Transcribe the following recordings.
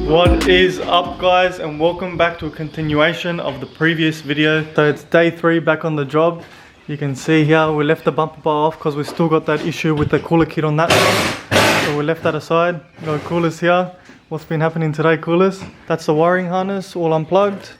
What is up, guys, and welcome back to a continuation of the previous video. So it's day 3 back on the job. You can see here we left the bumper bar off because we still got that issue with the cooler kit on that one. So we left that aside. Got coolers here. What's been happening today, coolers? That's the wiring harness all unplugged.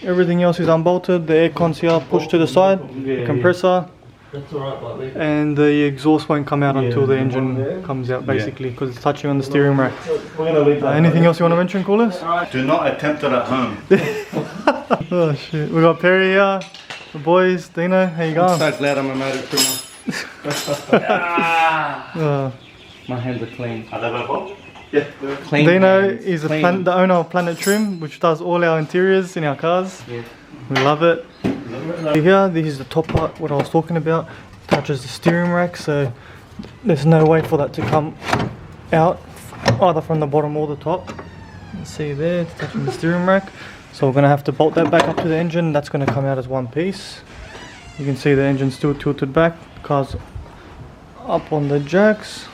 Everything else is unbolted. The aircon's here pushed to the side. The compressor. That's alright, buddy. And the exhaust won't come out until the engine comes out, basically, because it's touching on the steering rack. Anything else you want to mention, coolers? Do not attempt it at home. Oh shit. We got Perry here, the boys. Dino, how you going? I'm so glad I'm a motor trimmer. My hands are clean. Are they both? Yeah. Clean Dino hands. is the owner of Planet Trim, which does all our interiors in our cars. Yeah. We love it. Here, this is the top part, what I was talking about. Touches the steering rack, so there's no way for that to come out, either from the bottom or the top. You can see there, it's touching the steering rack. So we're going to have to bolt that back up to the engine. That's going to come out as one piece. You can see the engine's still tilted back. The car's up on the jacks.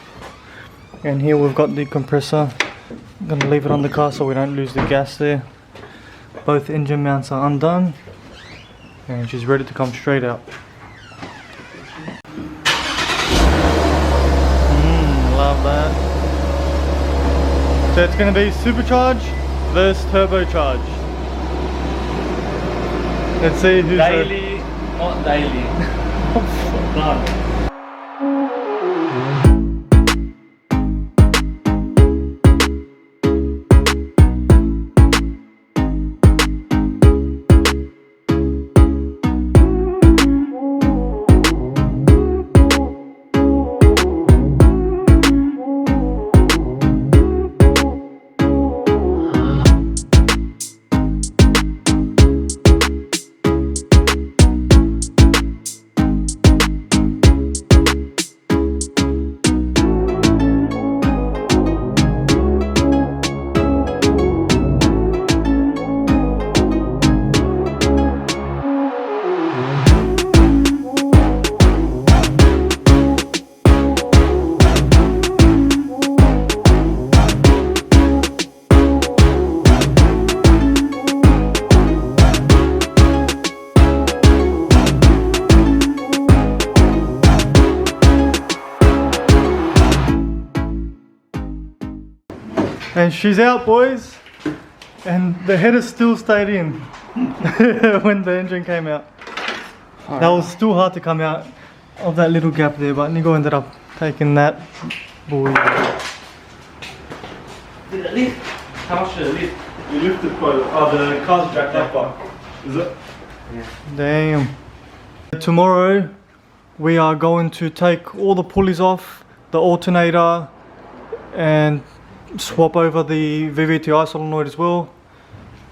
And here we've got the compressor. I'm going to leave it on the car so we don't lose the gas there. Both engine mounts are undone. And she's ready to come straight out. Love that. So it's going to be supercharged versus turbocharged. Let's see who's daily, not daily. No. And she's out, boys, and the header still stayed in when the engine came out. That was still hard to come out of that little gap there, but Nico ended up taking that boy. Did it lift? How much did it lift? You lifted quite the car's jacked up, but is it? Yeah. Damn. Tomorrow we are going to take all the pulleys off, the alternator, and swap over the Vvti solenoid as well,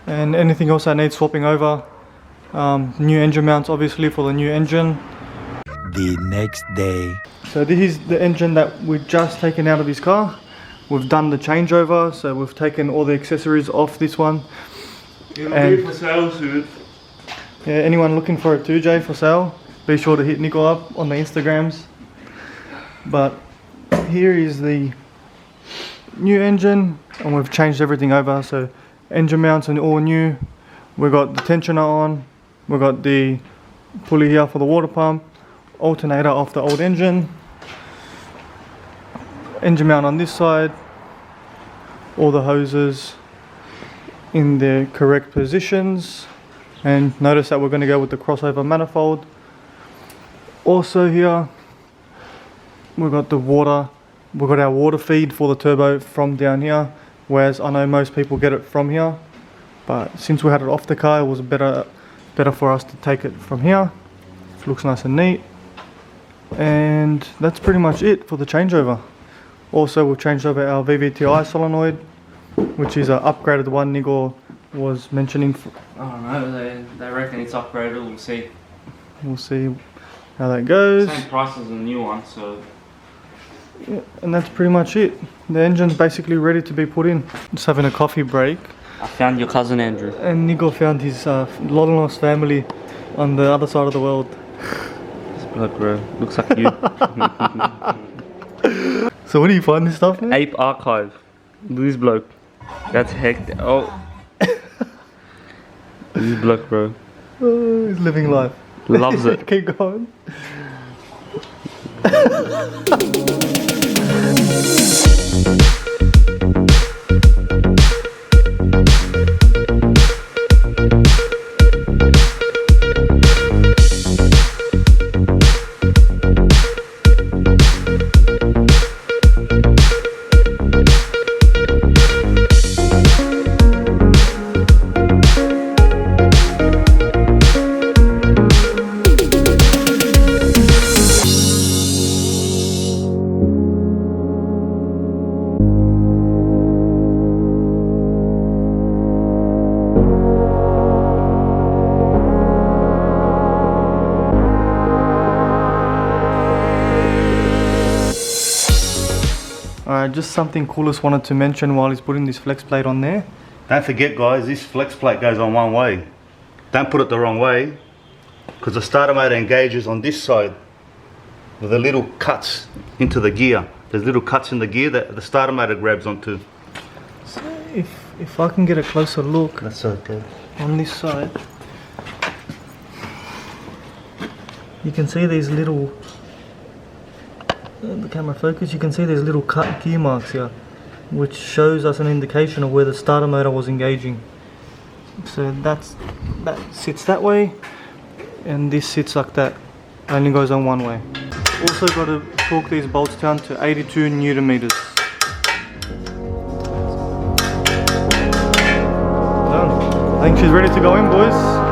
and anything else that needs swapping over. New engine mounts obviously for the new engine. The next day. So this is the engine that we've just taken out of his car. We've done the changeover, so we've taken all the accessories off this one. And for sale soon. Yeah, anyone looking for a 2J for sale, be sure to hit Nico up on the Instagrams. But here is the new engine, and we've changed everything over. So engine mounts are all new. We've got the tensioner on. We've got the pulley here for the water pump. Alternator off the old engine. Engine mount on this side. All the hoses in their correct positions. And notice that we're going to go with the crossover manifold. Also here, we've got the water. We've got our water feed for the turbo from down here, whereas I know most people get it from here. But since we had it off the car, it was better for us to take it from here. It looks nice and neat. And that's pretty much it for the changeover. Also, we've changed over our Vvti solenoid, which is an upgraded one Nigor was mentioning. I don't know, they reckon it's upgraded, we'll see. We'll see how that goes. Same price as the new one, so. Yeah, and that's pretty much it. The engine's basically ready to be put in. Just having a coffee break. I found your cousin Andrew. And Nico found his long-lost family on the other side of the world. This bloke, bro. Looks like you. So where do you find this stuff, man? Ape Archive. This bloke. That's hectic. Oh. This bloke, bro. Oh, he's living life. Loves it. Keep going. Alright, just something Coolest wanted to mention while he's putting this flex plate on there. Don't forget guys, this flex plate goes on one way. Don't put it the wrong way, because the starter motor engages on this side with the little cuts into the gear. There's little cuts in the gear that the starter motor grabs onto. So if I can get a closer look That's okay. on this side, you can see these little, the camera focus, you can see these little cut gear marks here, which shows us an indication of where the starter motor was engaging. So that sits that way, and this sits like that, only goes on one way. Also got to torque these bolts down to 82 Newton meters. Done. I think she's ready to go in, boys.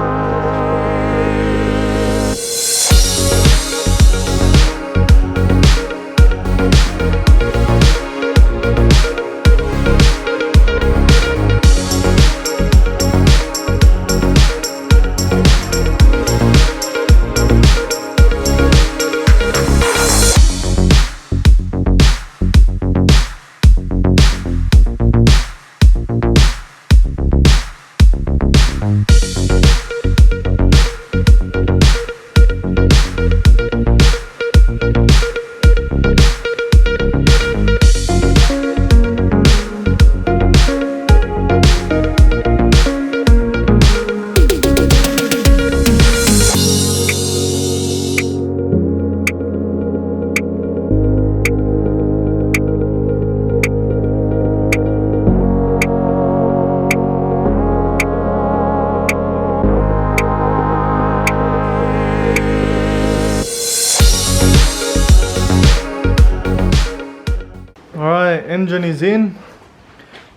Alright, engine is in,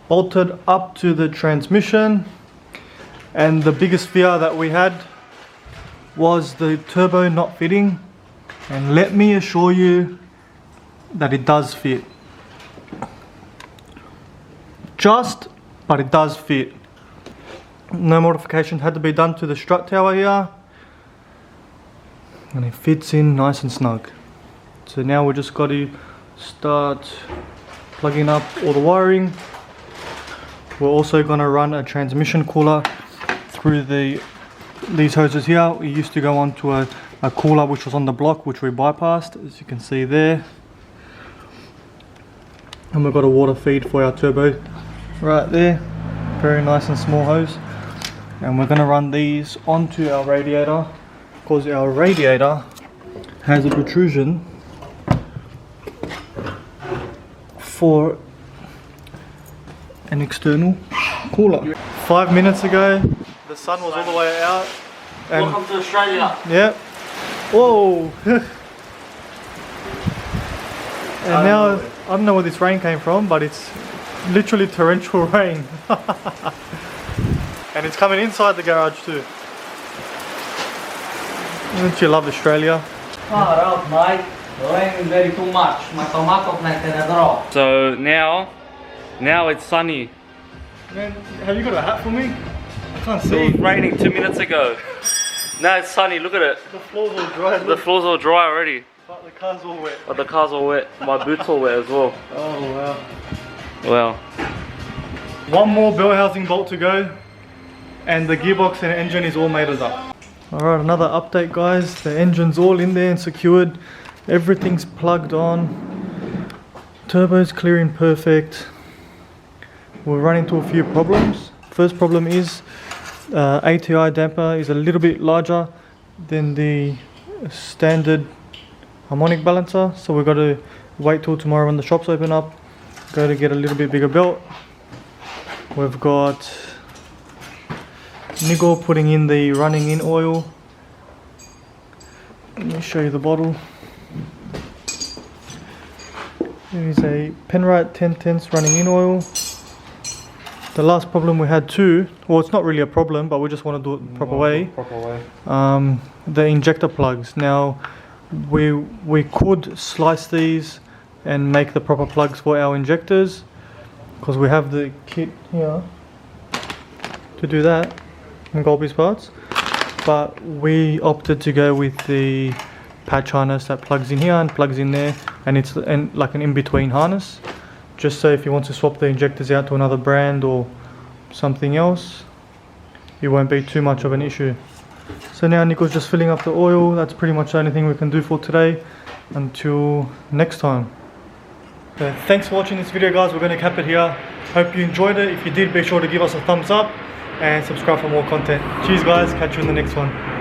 bolted up to the transmission, and the biggest fear that we had was the turbo not fitting, and let me assure you that it does fit. But it does fit. No modification had to be done to the strut tower here, and it fits in nice and snug. So now we just got to start plugging up all the wiring. We're also going to run a transmission cooler through these hoses here. We used to go onto a cooler which was on the block, which we bypassed, as you can see there. And we've got a water feed for our turbo right there, very nice and small hose. And we're going to run these onto our radiator, because our radiator has a protrusion for an external cooler. 5 minutes ago, the sun was all the way out. And Welcome to Australia. yeah. Whoa. And now I don't know where this rain came from, but it's literally torrential rain. And it's coming inside the garage too. Don't you love Australia? Far out, mate. The rain is very too much. My tomato plant in a draw. So now it's sunny. Man, have you got a hat for me? I can't It see. was raining 2 minutes ago. Now it's sunny, look at it. The floor's all dry. The floor's all dry already. But the car's all wet. But the car's all wet. My boots all wet as well. Oh wow. Well, One more bell housing bolt to go, and the gearbox and engine is all mated up. Alright, another update guys. The engine's all in there and secured. Everything's plugged on. Turbo's clearing perfect. we've run into a few problems. First problem is ATI damper is a little bit larger than the standard harmonic balancer, so we've got to wait till tomorrow when the shops open up, go to get a little bit bigger belt. We've got Nigel putting in the running in oil. Let me show you the bottle. There is a Penrite 10/10 running in oil. The last problem we had too, well, it's not really a problem, but we just want to do it the proper way. The injector plugs. Now we could slice these and make the proper plugs for our injectors, because we have the kit here to do that in Golby's parts, but we opted to go with the patch harness that plugs in here and plugs in there, and it's like an in-between harness, just so if you want to swap the injectors out to another brand or something else, it won't be too much of an issue. So now Nico's just filling up the oil. That's pretty much the only thing we can do for today until next time. So thanks for watching this video, guys. We're going to cap it here. Hope you enjoyed it. If you did, be sure to give us a thumbs up and subscribe for more content. Cheers, guys. Catch you in the next one.